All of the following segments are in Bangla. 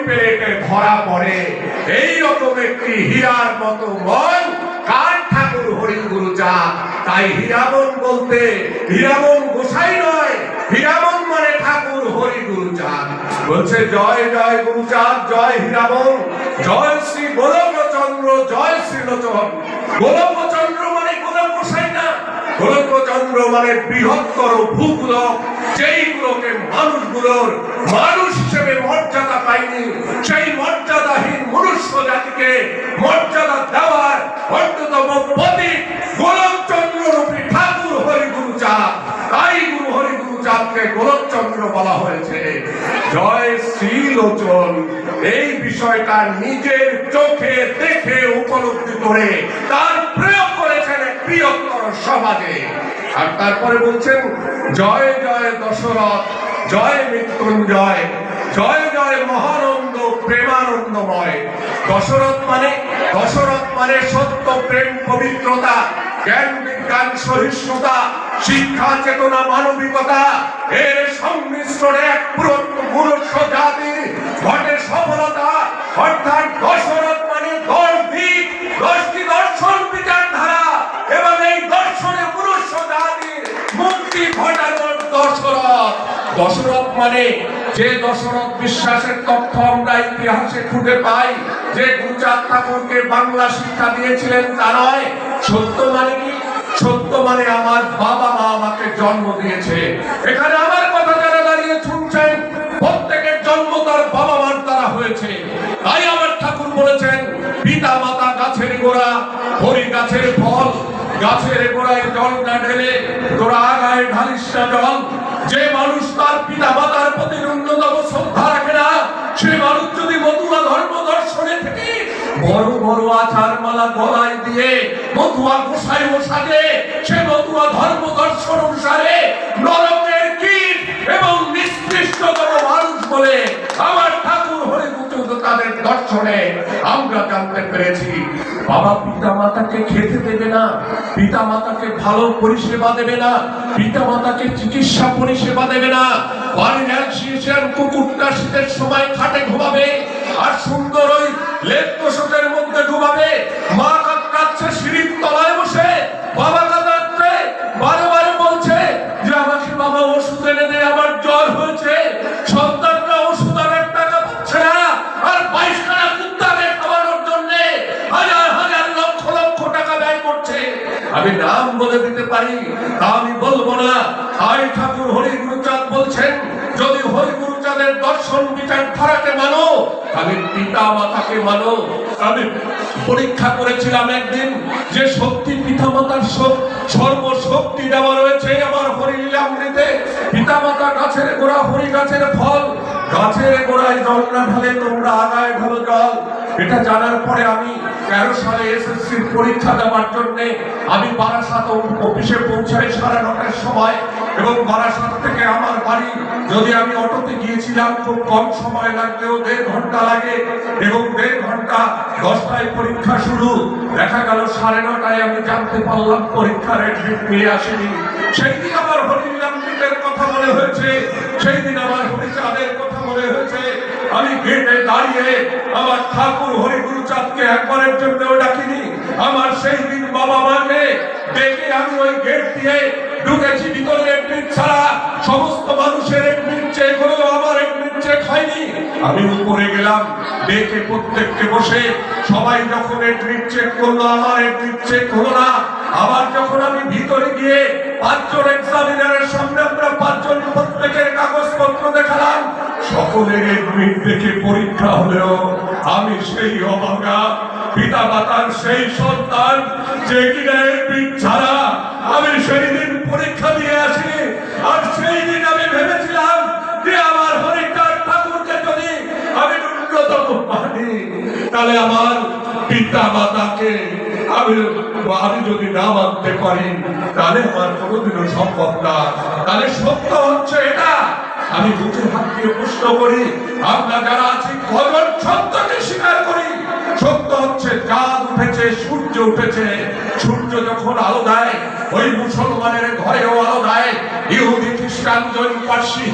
পেরেকে ধরা পড়ে। এইরকম একটি হীরার মতো মন কার ঠাকুর হরিগুরুচাঁদ। তাই হীরামন বলতে হীরামন গোসাই নয়, হীরামন মানে ঠাকুর হরিগুরুচাঁদ। বলছে জয় জয় গুরুচাঁদ, জয় হীরামন, জয় শ্রী গোলকচন্দ্র, জয় শ্রীলোচন। গোলকচন্দ্র মানে গোলক গোসাই না, গোলকচন্দ্র মানে বৃহত্তর ভূগোলক, যেইগুলোকে মানুষগুলোর মানুষ হিসেবে মর্যাদা পায়নি, সেই মর্যাদাহীন মনুষ্য জাতিকে মর্যাদা দেওয়ার অন্যতম প্রতীক গোলকচন্দ্র রূপী ঠাকুর হরিগুরুচাঁদ। তাই গুরু হরিগুরুচাঁদকে গোলকচন্দ্র বলা হয়েছে। জয় শ্রীলোচন, এই বিষয়টা নিজের চোখে দেখে উপলব্ধি করে তার প্রয়োগ করেছেন বৃহত্তর সমাজে। আর তারপরে বলছেন জয় জয় দশরথ, জয় মৃত্যুঞ্জয়, জয় জয় মহানন্দ প্রেমানন্দময়। দশরথ মানে সত্য, প্রেম, পবিত্রতা, জ্ঞান, বিজ্ঞান, সহিষ্ণুতা, শিক্ষা, চেতনা, মানবিকতা, এর সংমিশ্রণে এক পুরুষ জাতির ঘটে সফলতা। অর্থাৎ দশরথ মানে 10 দিক, 10টি দর্শন, বিচারধারা, এবং এই দর্শনে পুরুষ জাতির মুক্তি ঘটানোর দশরথ। দশরথ মানে যে দশরথ বিশ্বাসের তথ্য আমরা ইতিহাসে খুঁজে পাই, যে গুরুচাঁদ ঠাকুরকে বাংলা শিক্ষা দিয়েছিলেন তা নয়। সত্য মানে কি? সত্য মানে আমার বাবা মা আমাকে জন্ম দিয়েছে। এখানে আমার কথা যারা দাঁড়িয়ে শুনছেন, প্রত্যেকের জন্ম তার বাবা মার দ্বারা হয়েছে। তাই আমার ঠাকুর বলেছেন পিতা মাতা গাছের গোড়া, হরি গাছের ফল, গাছের গোড়ায় জল না ঢেলে তোরা আগায় ঢালিস না জল। যে মানুষ তার পিতা মাতার প্রতি ন্যূনতম শ্রদ্ধা রাখে না, সে মানুষ যদি মতুয়া ধর্ম দর্শনে থেকে বড় বড় আচার মালা গলায় দিয়ে মতুয়া গোসাই সাজে, সে মতুয়া ধর্ম দর্শন অনুসারে নরকের কীট এবং নিকৃষ্টতম মানুষ বলে আমার ঠাকুর হরিগুরুচাঁদ তাদের দর্শনে আমরা জানতে পেরেছি। বাবা পিতা মাতাকে খেতে দেবে না, পিতা মাতাকে ভালো পরিষেবা দেবে না, পিতা মাতাকে চিকিৎসা পরিষেবা দেবে না। বাড়ির অ্যালসিয়েশন কুকুরটা শীতের সময় খাটে ঘুমাবে, আর সুন্দর ওই লেপ তোষকের মধ্যে ঘুমাবে। মা কাঁদছে সিঁড়ির তলায় বসে, বাবা কাঁদাচ্ছে, বারে বারে বলছে যে আমাকে বাবা ওষুধ এনে দে, আমার জ্বর হয়েছে। সন্তানরা ওষুধ আনার টাকা পাচ্ছে না, আর 22খানা কুত্তাকে খাওয়ানোর জন্য হাজার হাজার লক্ষ লক্ষ টাকা ব্যয় করছে। আমি নাম বলে দিতে পারি, তা আমি বলবো না। তাই ঠাকুর হরিগুরুচাঁদ বলছেন যদি হরিগুরুচাঁদের দর্শন বিচার ধারাকে মানো, আমি পিতা মাতাকে মানো। আমি পরীক্ষা করেছিলাম একদিন যে সত্যি পিতা মাতার সর্বশক্তি দেওয়া রয়েছে আমার হরিলীলামৃতে। পিতা মাতা গাছের গোড়া, হরি গাছের ফল, গাছের গোড়ায় জল না ঢালে তোমরা আগায় ঢালো জল। এটা জানার পরে আমি 13 সালে এসএসসির পরীক্ষা দেওয়ার জন্য আমি বারাসাত অফিসে পৌঁছাই 9:30টার সময়, এবং বারাসাত থেকে আমার বাড়ি যদি আমি অটোতে গিয়েছিলাম খুব কম সময় লাগলেও 1.5 ঘন্টা লাগে, এবং 1.5 ঘন্টা 10টায় পরীক্ষা শুরু। দেখা গেল 9:30টায় আমি জানতে পারলাম পরীক্ষার অ্যাডমিট নিয়ে আসেনি। সেই দিন আমার হরিলীলামৃতের কথা মনে হয়েছে, সেই দিন আমার হরিচাঁদের কথা মনে হয়েছে। আমি গেটে দাঁড়িয়ে আমার ঠাকুর হরিগুরুচাঁদকে একবারের জন্যও ডাকিনি। আমার সেই দিন বাবা মাকে ডেকে আমি ওই গেট দিয়ে ঢুকেছি। ভিতরে এডমিট ছাড়া সমস্ত মানুষের এডমিট চেক হলো, আমার এডমিট চেক হয়নি। আমি উপরে গেলাম, ডেকে প্রত্যেককে বসে সবাই যখন এডমিট চেক করলো, আমার এডমিট চেক হলো না। আবার যখন আমি ভিতরে গিয়ে 5 জন এক্সামিনারের সামনে আমরা 5 জন প্রত্যেকের কাগজপত্র দেখালাম, সকলের এডমিট দেখে পরীক্ষা হলেও আমি সেই অভাগা পিতা মাতার সেই সন্তান যে কিনা এডমিট ছাড়া আমি সেই দিন পরীক্ষা দিয়ে আসি। আর সেই দিন আমি ভেবেছিলাম যে আমার হরিচাঁদ ঠাকুরকে যদি আমি ন্যূনতম পানি, তাহলে আমার পিতা মাতাকে আমি যদি না মানতে পারি, তাহলে আমার কোনোদিনও সম্ভব না। তাহলে সত্য হচ্ছে এটা। আমি বুঝে হাত দিয়ে প্রশ্ন করি, আমরা যারা আছি কজন সত্যকে স্বীকার করি? সত্য হচ্ছে চাঁদ উঠেছে, সূর্য উঠেছে। সূর্য যখন আলো দেয়, ওই মুসলমানের ঘরেও আলো দেয়, ইহুদি খ্রিস্টান খ্রিস্টান জৈন পার্সি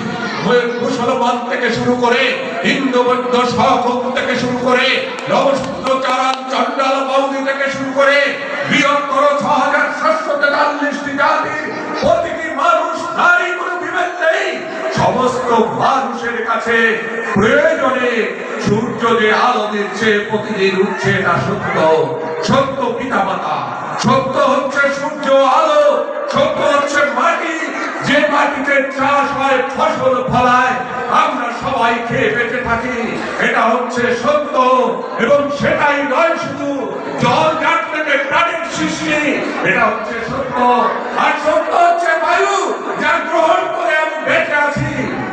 মুসলমান থেকে শুরু করে হিন্দু বৌদ্ধ সহকম থেকে শুরু করে নবসূত্র চারান চন্ডাল বৌদ্ধ থেকে শুরু করে বৃহত্তর ৬৭৪৩টি জাতির প্রতিটি মানুষ নারী কোনো বিভেদ নেই। সমস্ত মানুষের কাছে প্রয়োজনে সূর্য যে আলো দিচ্ছে প্রতিদিন উঠছে না সত্য। সত্য পিতামাতা, সত্য হচ্ছে সূর্য আলো, সত্য হচ্ছে মাটি, যে মাটিতে চাষ হয় ফসল ফলায় আমরা সবাই খেয়ে বেঁচে থাকি, এটা হচ্ছে সত্য। এবং সেটাই নয় শুধু জল যার থেকে প্রাণীর সৃষ্টি, এটা হচ্ছে সত্য। আর সত্য হচ্ছে বায়ু যা গ্রহণ করে আমি বেঁচে আছি,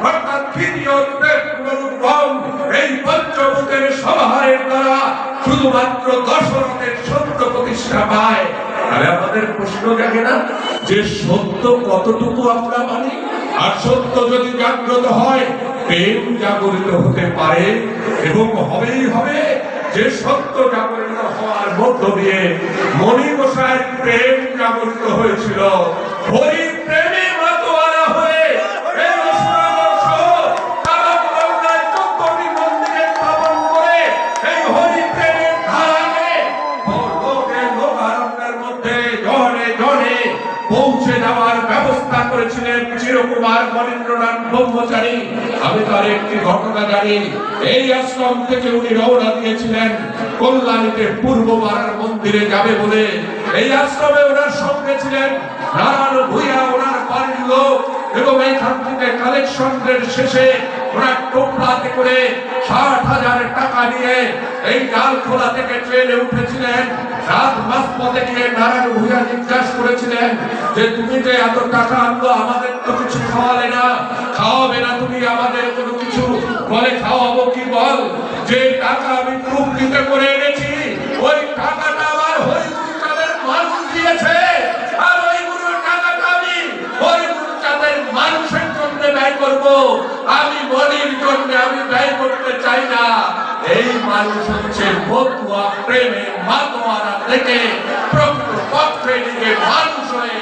অর্থাৎ এই পঞ্চভূতের সমাহারের দ্বারা শুধুমাত্র দশরথের সত্য প্রতিষ্ঠা পায়। তাহলে আমাদের প্রশ্ন জাগে না যে সত্য কতটুকু আমরা মানি? আর সত্য যদি জাগ্রত হয় প্রেম জাগরিত হতে পারে এবং হবেই হবে। যে সত্য জাগরিত হওয়ার মধ্য দিয়ে মণি গোসাইয়ের প্রেম জাগরিত হয়েছিল, হরি প্রেমে মাতোয়ারা হয়ে পৌঁছে দেওয়ার ব্যবস্থা করেছিলেন চিরকুমার মনীন্দ্রনাথ ব্রহ্মচারী। আমি তার একটি ঘটনা জানি। এই আশ্রম থেকে উনি রওনা দিয়েছিলেন কল্যাণীতে পূর্ববারার মন্দিরে যাবে বলে। এই আশ্রমে ওনার সঙ্গে ছিলেন নারায়ণ ভূঁইয়া, ওনার বাড়ির লোক, এবং এইখান থেকে কালেকশনের শেষে ওরা টোপলাতে করে ৬০,০০০ টাকা নিয়ে এই ডালখোলা থেকে ট্রেনে উঠেছিলেন। রাত মাঝপথে গিয়ে নারায়ণ ভূঁইয়া জিজ্ঞাসা করেছিলেন যে তুমি যে এত টাকা আনলো আমাদের তো কিছু খাওয়ালে না, খাওয়াবে না তুমি আমাদের কোনো কিছু? বলে খাওয়াবো কি বল, যে টাকা আমি প্রকৃত করে এনেছি ওই টাকাটা আমার হরিগুরুচাঁদের মানুষ দিয়েছে, আর ওই গুরুর টাকাটা আমি হরিগুরুচাঁদের মানুষের জন্য ব্যয় করবো, আমি মনির জন্য আমি ব্যয় করতে চাই না। এই মানুষ হচ্ছে বতুয়া প্রেমে মাতোয়ারা থেকে প্রকৃতপক্ষে নিজে মানুষ হয়ে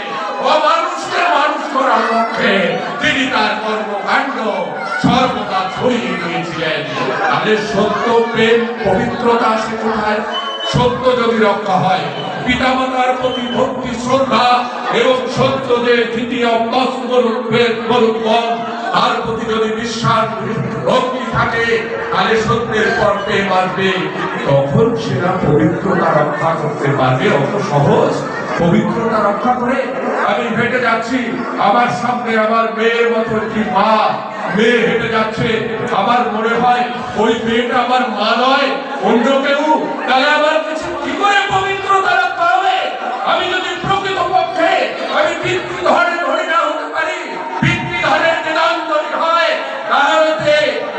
অমানুষকে মানুষ করার লক্ষ্যে তিনি তার কর্মকাণ্ড সর্বদা ছড়িয়ে দিয়েছিলেন। তাহলে সত্য প্রেম পবিত্রতা সে কোথায়? সত্য যদি রক্ষা হয়, পিতামাতার প্রতি ভক্তি শ্রদ্ধা এবং সত্য যে দ্বিতীয় তার প্রতি যদি বিশ্বাস ভক্তি থাকে, তাহলে সত্যের পর প্রেম আসবে, তখন সেটা পবিত্রতা রক্ষা করতে পারবে। অত সহজ পবিত্রতা রক্ষা করে আমি হেঁটে যাচ্ছি, আমার সামনে আমার মেয়ের মতো একটি মা, মেয়ে হেঁটে যাচ্ছে, আমার মনে হয় ওই মেয়েটা আমার মা নয় অন্য কেউ, তাহলে আমার কাছে কি করে পবিত্রতা রক্ষা হবে? আমি যদি প্রকৃতপক্ষে আমি পিতৃধনের ধনী না হতে পারি, পিতৃধনের নিদান্তরী হয়, তাহলে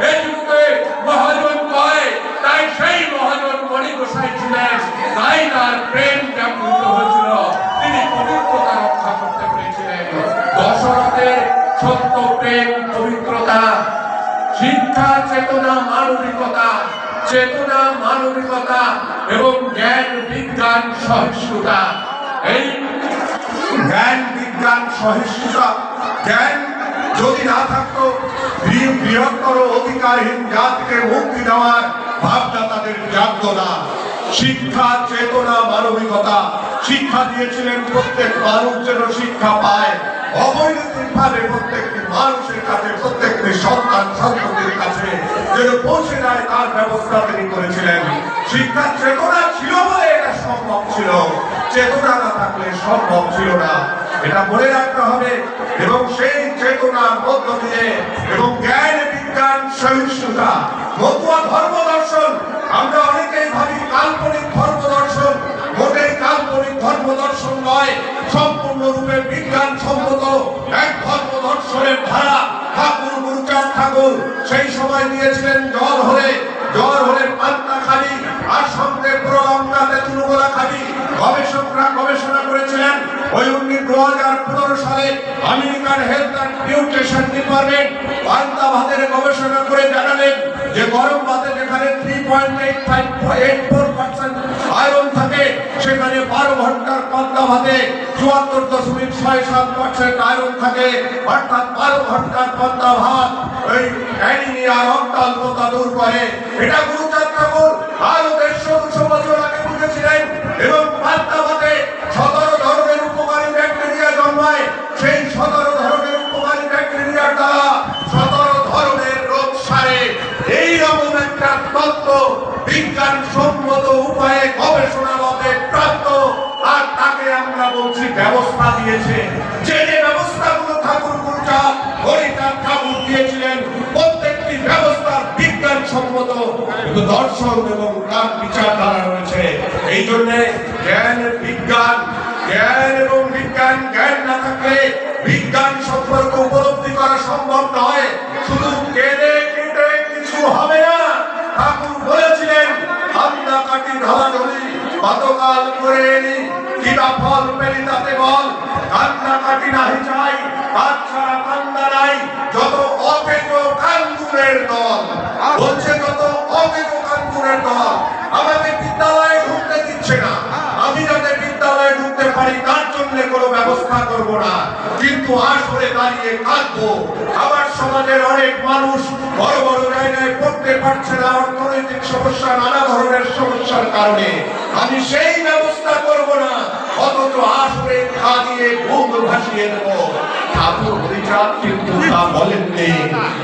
এই যুগে মহাজন কয়, তাই সেই মহাজন মণি গোসাই ছিলেন, তাই তার প্রেম জাগ্রত হয়েছিল, তিনি পবিত্রতা রক্ষা করতে পেরেছিলেন। দশরথের সত্য প্রেম পবিত্রতা, শিক্ষা চেতনা মানবিকতা, চেতনা মানবিকতা এবং জ্ঞান বিজ্ঞান সহিষ্ণুতা। এই জ্ঞান বিজ্ঞান সহিষ্ণুতা, জ্ঞান যদি না থাকতো বৃহত্তর অধিকারহীন জাতিকে মুক্তি দেওয়ার ভাবনা তাদের জাগত না। শিক্ষা চেতনা মানবিকতা, শিক্ষা দিয়েছিলেন প্রত্যেক মানুষ যেন শিক্ষা পায়, অবৈতনিকভাবে প্রত্যেকটি মানুষের কাছে, প্রত্যেকটি সন্তান সন্ততির কাছে যেন পৌঁছে যায় তার ব্যবস্থা তিনি করেছিলেন। শিক্ষার চেতনা ছিল বলে এটা সম্ভব ছিল, চেতনা না থাকলে সম্ভব ছিল না, এটা মনে রাখতে হবে। এবং সেই চেতনার মধ্য দিয়ে এবং জ্ঞান বিজ্ঞান সহিষ্ণুতা, মতুয়া ধর্ম দর্শন, আমরা অনেকেই ভাবি কাল্পনিক ধর্ম দর্শন, মোটেই কাল্পনিক ধর্ম দর্শন নয়, সম্পূর্ণরূপে বিজ্ঞান সম্মত এক ধর্ম দর্শনের ধারা। ঠাকুর গুরুচাঁদ ঠাকুর সেই সময় দিয়েছিলেন জ্বর হলে পান্তা খাবি, আর সঙ্গে প্রলম্বা তেঁতুলগোলা খাবি। গবেষকরা গবেষণা করেছিলেন ওই 2015 সালে আমেরিকার হেলথ অ্যান্ড নিউট্রিশন ডিপার্টমেন্ট পান্তা ভাতের গবেষণা করে জানালেন যে গরম ভাতে যেখানে 3.84% আয়রন থাকে, সেখানে 12 ঘন্টার পান্তা ভাতে 74.67% আয়রন থাকে, অর্থাৎ 12 ঘন্টার পান্তা ভাত এই অ্যানিমিয়া রক্তাল্পতা দূর করে। এটা গুরুচাঁদ ঠাকুর আরো 150-200 বছর আগে বুঝেছিলেন। এবং পান্তা ভাতে 17 ধরনের উপকারী ব্যাকটেরিয়া জন্মায়, সেই 17 ধরনের উপকারী ব্যাকটেরিয়ার দ্বারা 17 ধরনের রোগ সারে। এইরকম একটা তত্ত্ব বিজ্ঞানসম্মত উপায়ে গবেষণাভাবে প্রাপ্ত, আর তাকে আমরা বলছি ব্যবস্থা দিয়েছে। যে যে ব্যবস্থাগুলো ঠাকুর গুরুচাঁদ হরিচাঁদ ঠাকুর দিয়েছিলেন, প্রত্যেকটি ব্যবস্থা বিজ্ঞানসম্মত দর্শন এবং তার বিচারধারা রয়েছে। এই জন্য জ্ঞান এবং বিজ্ঞান না থাকলে বিজ্ঞান সম্পর্কে উপলব্ধি করা সম্ভব নয়। শুধু কেটে কিছু হবে না। ঠাকুর বলেছিলেন, আমরা কাটি ঢালা ঢলি গতকাল করে এলি, কিবা ফল পেলি তাতে বল। কান্না কাটি নাহি চাই, কাজ ছাড়া কান্না নাই, যত অকেজ কান্দুরের দল। বলছে যত অকেজ কান্দুরের দল আমাকে বিদ্যালয়ে ঢুকতে দিচ্ছে না। আমি যাতে বিদ্যালয়ে ঢুকতে পারি তার জন্য কোনো ব্যবস্থা করব না, কিন্তু আসলে দাঁড়িয়ে কাঁদবো। আমার সমাজের অনেক মানুষ বড় বড় জায়গায় পড়তে পারছে না, অর্থনৈতিক সমস্যা, নানা ধরনের সমস্যার কারণে। আমি সেই ব্যবস্থা করব না, অথচ আসলে কাঁদিয়ে ঘুম ভাসিয়ে দেব। ঠাকুর হরিচাঁদ কিন্তু তা বলেননি।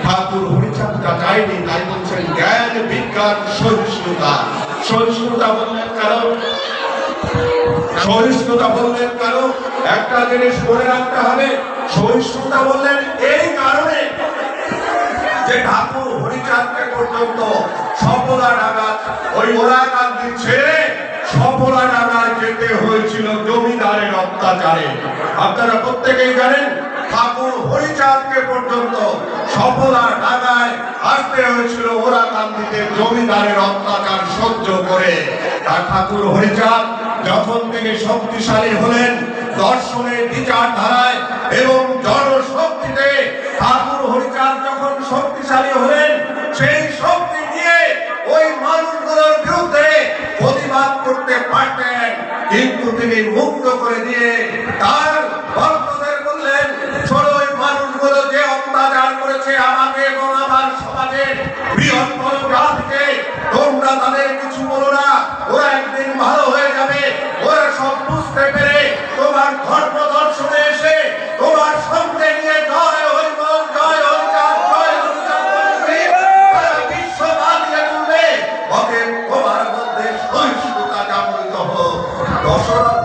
ঠাকুর হরিচাঁদ তা চাইনি, তাই বলছেন জ্ঞান বিজ্ঞান সহিষ্ণুতা। সহিষ্ণুতা বললেন কারণ, সহিষ্ণুতা বললেন কারণ একটা জিনিস মনে রাখতে হবে। সহিষ্ণুতা বললেন এই কারণে যে ঠাকুর হরিচাঁদকে পর্যন্ত সফলা নাগাদ ওই ওরাকান্দি ছেড়ে সফলা নাগাদ যেতে হয়েছিল জমিদারের অত্যাচারে। আপনারা প্রত্যেকেই জানেন ঠাকুর হরিচাঁদকে পর্যন্ত সফলা নাগায় আসতে হয়েছিল ওরাকান্দিতে জমিদারের অত্যাচার সহ্য করে। আর ঠাকুর হরিচাঁদ যখন তিনি শক্তিশালী হলেন দর্শনের বিচারধারায় এবং জনশক্তিতে, ঠাকুর হরিচাঁদ যখন শক্তিশালী হলেন সেই শক্তি নিয়ে ওই মানুষগুলোর বিরুদ্ধে প্রতিবাদ করতে পারতেন, কিন্তু তিনি মুক্ত করে দিয়ে তার ভক্তদের বললেন, শোনো ওই মানুষগুলো যে অত্যাচার করেছে আমাকে এবং আমার সমাজের বৃহত্তর জাতিকে, তোমরা তাদের কিছু বলো না, ওরা একদিন ভালো হয়ে যাবে। ওরা সব বুঝতে পেরে তোমার ধর্ম দর্শনে এসে তোমার সঙ্গে নিয়ে জয় হরিবল, জয় হরিচাঁদ, জয় হরিচাঁদ বিশ্ব বাঁধিয়ে তুলবে। অতএব তোমার মধ্যে সহিষ্ণুতা জাগরিত হোক। দশরথ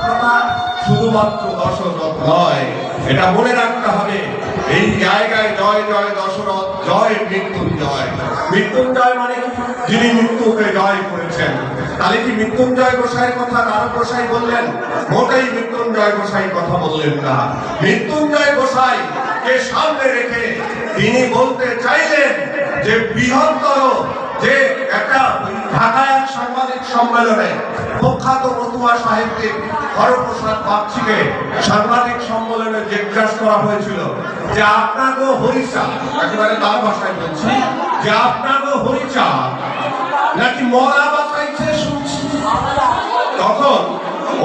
শুধুমাত্র দশরথ নয়, এটা মনে রাখতে হবে। এই জায়গায় জয় জয় দশরথ, জয় মৃত্যুঞ্জয়। মৃত্যুঞ্জয় মানে যিনি মৃত্যুকে জয় করেছেন। তাহলে কি মৃত্যুঞ্জয় গোসাইয়ের কথা নারদ গোসাই বললেন? মোটেই মৃত্যুঞ্জয় গোসাই কথা বললেন না। মৃত্যুঞ্জয় গোসাই কে সামনে রেখে তিনি বলতে চাইলেন যে বৃহত্তর যে একটা ঢাকায় এক সাংবাদিক সম্মেলনে প্রখ্যাত মতুয়া সাহিত্যিক হরপ্রসাদ বাগচিকে সাংবাদিক সম্মেলনে জিজ্ঞাসা করা হয়েছিল যে আপনাকে হরিচা, একেবারে তার ভাষায় বলছি, যে আপনাকে হরিচা নাকি মরা বাঁচাইছে শুনছি। তখন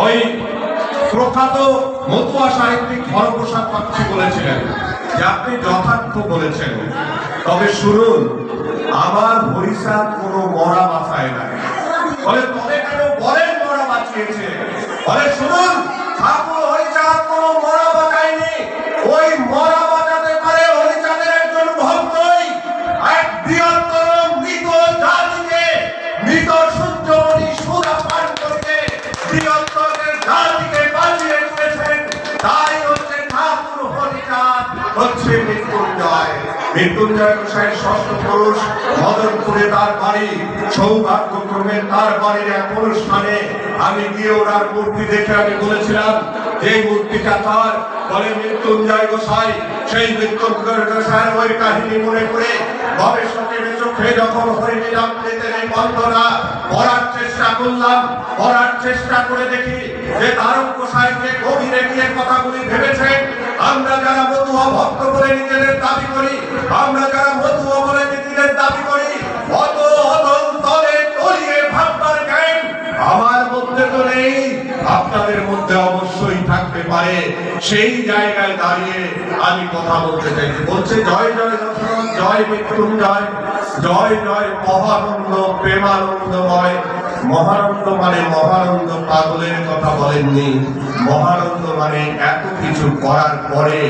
ওই প্রখ্যাত মতুয়া সাহিত্যিক হরপ্রসাদ বাগচি বলেছিলেন যে আপনি যথার্থ বলেছেন, তবে শুনুন আমার হরিচাঁদ কোনো মরা বাঁচায় নাই। বলে তবে কেন বলেন মরা বাঁচিয়েছে? বলে শুনুন ঠাকুর হরিচাঁদ কোনো মরা বাঁচায়নি। ওই মরা বাঁচাতে পারে হরিচাঁদের একজন ভক্তই। এক বৃহত্তর মৃত জাতিকে, মৃত সূর্যমণি সুরা পান করতে বৃহত্তরের জাতিকে বাঁচিয়ে তুলেছেন। তাই হচ্ছে ঠাকুর হরিচাঁদ হচ্ছে মৃত্যুঞ্জয়। মৃত্যুঞ্জয় গোসাইয়ের ষষ্ঠ পুরুষ মদনপুরে তার বাড়ি। সৌভাগ্যক্রমে তার বাড়ির এক অনুষ্ঠানে আমি গিয়ে ওনার মূর্তি দেখে আমি বলেছিলাম যে মূর্তিটা তার। বলে মৃত্যুঞ্জয় গোসাই, সেই মৃত্যুঞ্জয় গোসাইয়ের ওই কাহিনী মনে করে গবেষকের চোখে যখন হরিনাম পেতেন এই বন্ধনা পড়ার চেষ্টা করলাম, পড়ার চেষ্টা করে দেখি যে তারক গোসাই যে গভীরে গিয়ে কথাগুলি ভেবেছেন। আমরা যারা মতুয়া ভক্ত বলে নিজেদের দাবি করি, আমরা যারা মতুয়া বলে নিজেদের দাবি করি, অত অতল তলে তলিয়ে ভাববার জ্ঞান আমার মধ্যে তো নেই। সেই জায়গায় দাঁড়িয়ে আমি কথা বলতে চাইছি। বলছে জয় জয় দশরথ, জয় মৃত্যুঞ্জয়, জয় জয় মহানন্দ প্রেমানন্দময়। মহানন্দ মানে মহানন্দ পাগলের কথা বলেননি, মহানন্দ মানে এত কিছু করার পরে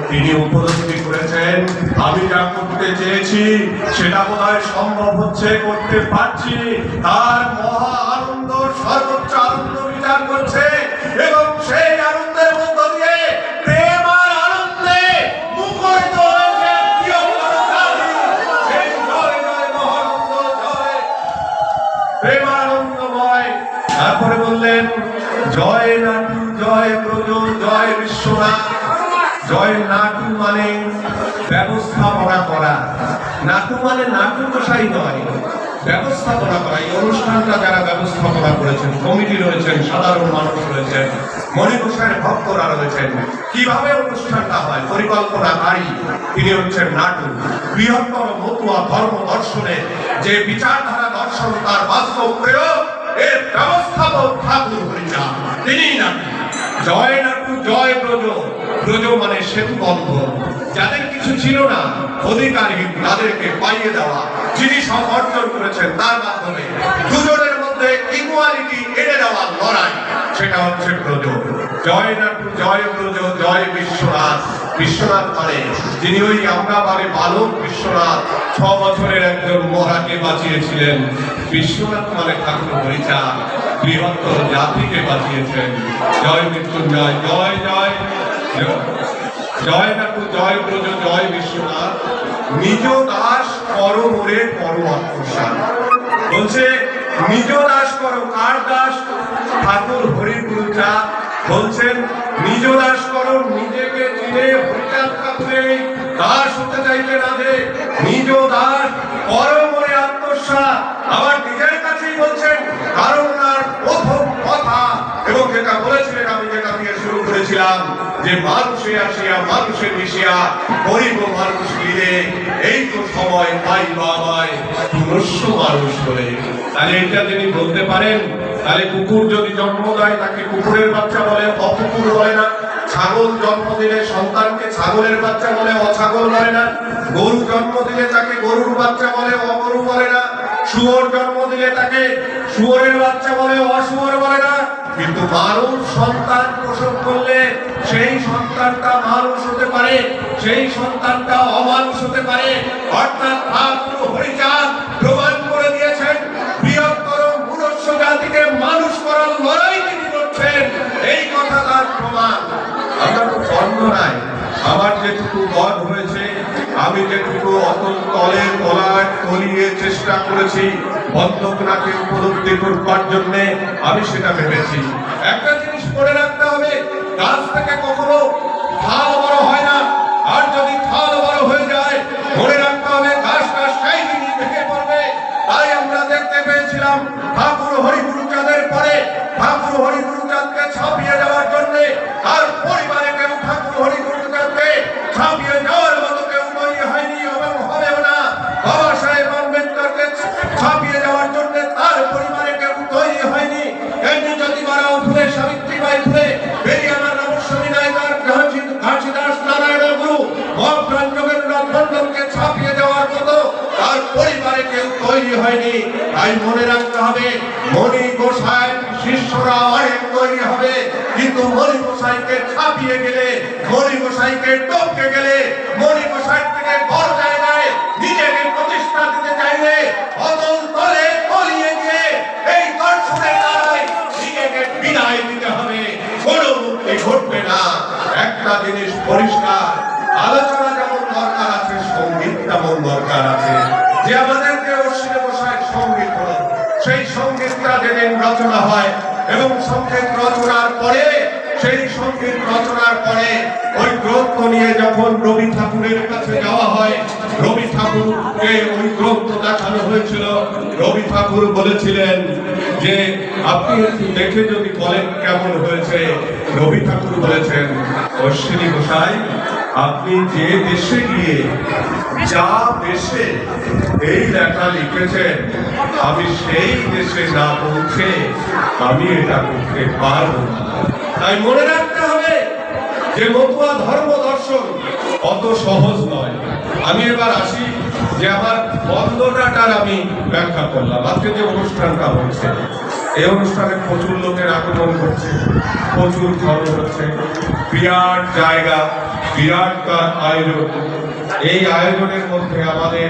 তিনি উপলব্ধি করেছেন আমি যা করতে চেয়েছি সেটা বোধহয় সম্ভব হচ্ছে, করতে পারছি। তার মহা আনন্দ, সর্বোচ্চ আনন্দ বিচার করছে এবং সেই আনন্দের মধ্য দিয়ে প্রেম আর আনন্দে মুখরিত হয়েছে সেই জয় জয় মহানন্দ, জয় প্রেমানন্দময়। তারপরে বললেন জয় নাটু, জয় ব্রজ, জয় বিশ্বনাথ। জয় নাটু মানে ব্যবস্থাপনা করা, নাটু মানে নাটু কষাই নয়, ব্যবস্থাপনা করা। এই অনুষ্ঠানটা যারা ব্যবস্থাপনা করেছেন, কমিটি রয়েছেন, সাধারণ মানুষ রয়েছেন, মণিকোষের ভক্তরা রয়েছেন, কিভাবে অনুষ্ঠানটা হয় পরিকল্পনাকারী তিনি হচ্ছেন নাটু। বৃহত্তর মতুয়া ধর্ম দর্শনের যে বিচারধারা দর্শন তার বাস্তব প্রয়োগ এর ব্যবস্থাপক ঠাকুর হরিচাঁদ, তিনি নাটু। জয় নাটু, জয় ব্রজ। ব্রজ মানে সেতু বন্ধন, যাদের কিছু ছিল না অধিকারহীন তাদেরকে পাইয়ে দেওয়া, যিনি সব অর্জন করেছেন তার মাধ্যমে দুজনের মধ্যে ইকুয়ালিটি এনে দেওয়ার লড়াই, সেটা হচ্ছে ব্রজ। জয় নাটু, জয় ব্রজ, জয় বিশ্বনাথ। বিশ্বনাথ মানে যিনি ওই আমরা বারে বালক বিশ্বনাথ 6 বছরের একজন মহাকে বাঁচিয়েছিলেন। বিশ্বনাথ মানে ঠাকুর হরিচাঁদ বৃহত্তর জাতিকে বাঁচিয়েছেন। জয় মৃত্যুঞ্জয়, জয় জয় জয় নাটু, জয় ব্রজ, জয় বিশ্বনাথ। নিজ দাস করো মোরে করো আত্মসাৎ। বলছে নিজ দাস করো, কার দাস? ঠাকুর হরিগুরুচাঁদ বলছেন নিজ দাস করো, নিজেকে চিনে হরিচাঁদ ঠাকুরের দাস হতে চাইলে না যে নিজ দাস করো মোরে আত্মসাৎ। আবার নিজের কাছেই বলছেন, কারণ তার প্রথম কথা এবং যেটা বলেছিলেন, আমি যেটা দিয়ে শুরু করেছিলাম যে মানুষে আসিয়া মানুষে মিশিয়া গরিব মানুষ মিলে এই তো সময় পাইবা আমায় পুনশ্চ মানুষ হয়ে। তাহলে এটা যিনি বলতে পারেন, তাহলে কুকুর যদি জন্ম দেয় তাকে কুকুরের বাচ্চা বলে, অকুকুর বলে না। ছাগল জন্ম দিলে সন্তানকে ছাগলের বাচ্চা বলে, অছাগল বলে না। গরু জন্ম দিলে তাকে গরুর বাচ্চা বলে, অগরু বলে না। শুয়োর জন্ম দিলে তাকে শুয়োরের বাচ্চা বলে, অশুয়োর বলে না। কিন্তু মানুষ সন্তান প্রসব করলে সেই সন্তানটা মানুষ হতে পারে, সেই সন্তানটা অমানুষ হতে পারে। অর্থাৎ ঠাকুর হরিচাঁদ প্রমাণ করে দিয়েছেন বৃহত্তর মনুষ্য জাতিকে মানুষ করার লড়াই তিনি করছেন, এই কথা তার প্রমাণ। আমরা তো জন্ম নাই, আমার যেটুকু বধ হয়েছে, আমি যেটুকু অতল তলের তলায় তলিয়ে চেষ্টা করেছি বন্ধকনাকে উপলব্ধি করবার জন্য, আমি সেটা ভেবেছি। একটা জিনিস মনে রাখতে হবে, গাছ থেকে কখনো ফল বড় হয় না, আর যদি ফল বড় হয়ে যায় মনে রাখতে হবে গাছটা সেই দিনই ভেঙে পড়বে। তাই আমরা দেখতে পেয়েছিলাম ঠাকুর হরিগুরুচাঁদের পরে ঠাকুর হরিগুরুচাঁদকে ছাপিয়ে দেওয়ার জন্য তার পরিবারে কেউ ঠাকুর হরিগুরুচাঁদকে ছাপিয়ে দেওয়ার মতো কেউ তৈরি হয়নি এবং হবেও না। বাবা সাহেব আম্বেদকরকে ছাপিয়ে দেওয়ার জন্য তার পরিবারে কেউ তৈরি হয়নি। এমনি যদি মারা ফুলে, সাবিত্রীবাই ফুলে, পেরিয়ানার রহস্যমী নায়িকার ঘাসিদাস নারায়ণ গুরু, মহাপ্রাণ যোগেন্দ্রনাথ মন্ডলকে ছাপিয়ে দেওয়ার মতো তার পরিবারে কেউ তৈরি হয়নি। তাই মনে রাখতে হবে মণি গোসাই শিষ্যরা অনেক তৈরি হবে, কিন্তু মণি গোসাইকে ছাপিয়ে গেলে, মণি গোসাইকে টপকে গেলে, মণি গোসাই থেকে বড় জায়গায় নিজেকে প্রতিষ্ঠা দিতে চাইলে অতল তলে তলিয়ে গিয়ে এই দর্শনের দ্বারাই নিজেকে বিদায় দিতে হবে, কোনো মুক্তি ঘটবে না। একটা জিনিস পরিষ্কার, আলোচনা যেমন দরকার আছে, সঙ্গীত তেমন দরকার আছে। যে আমাদেরকে অশ্বিনী গোসাইয়ের সঙ্গীত হলো, সেই সঙ্গীতটা যেদিন রচনা হয় এবং সঙ্গীত রচনার পরে, সেই সঙ্গীত রচনার পরে ওই গ্রন্থ নিয়ে যখন রবি ঠাকুরের কাছে যাওয়া হয়, রবি ঠাকুরকে ওই গ্রন্থ দেখানো হয়েছিল। রবি ঠাকুর বলেছিলেন যে আপনি একটু দেখে যদি বলেন কেমন হয়েছে। রবি ঠাকুর বলেছেন, অশ্বিনী গোসাই আপনি যে দেশে গিয়ে যা দেশে এই লেখা লিখেছেন, আমি সেই দেশে না পৌঁছে আমি এটা করতে পারবো না। তাই মনে রাখতে হবে যে মতুয়া ধর্ম দর্শন অত সহজ নয়। আমি এবার আসি যে আমার বন্দনাটার আমি ব্যাখ্যা করলাম। আজকে যে অনুষ্ঠানটা হচ্ছে, এই অনুষ্ঠানে প্রচুর লোকের আগমন করছে, প্রচুর খরচ হচ্ছে, বিরাট জায়গা, বিরাট আয়োজন। এই আয়োজনের মধ্যে আমাদের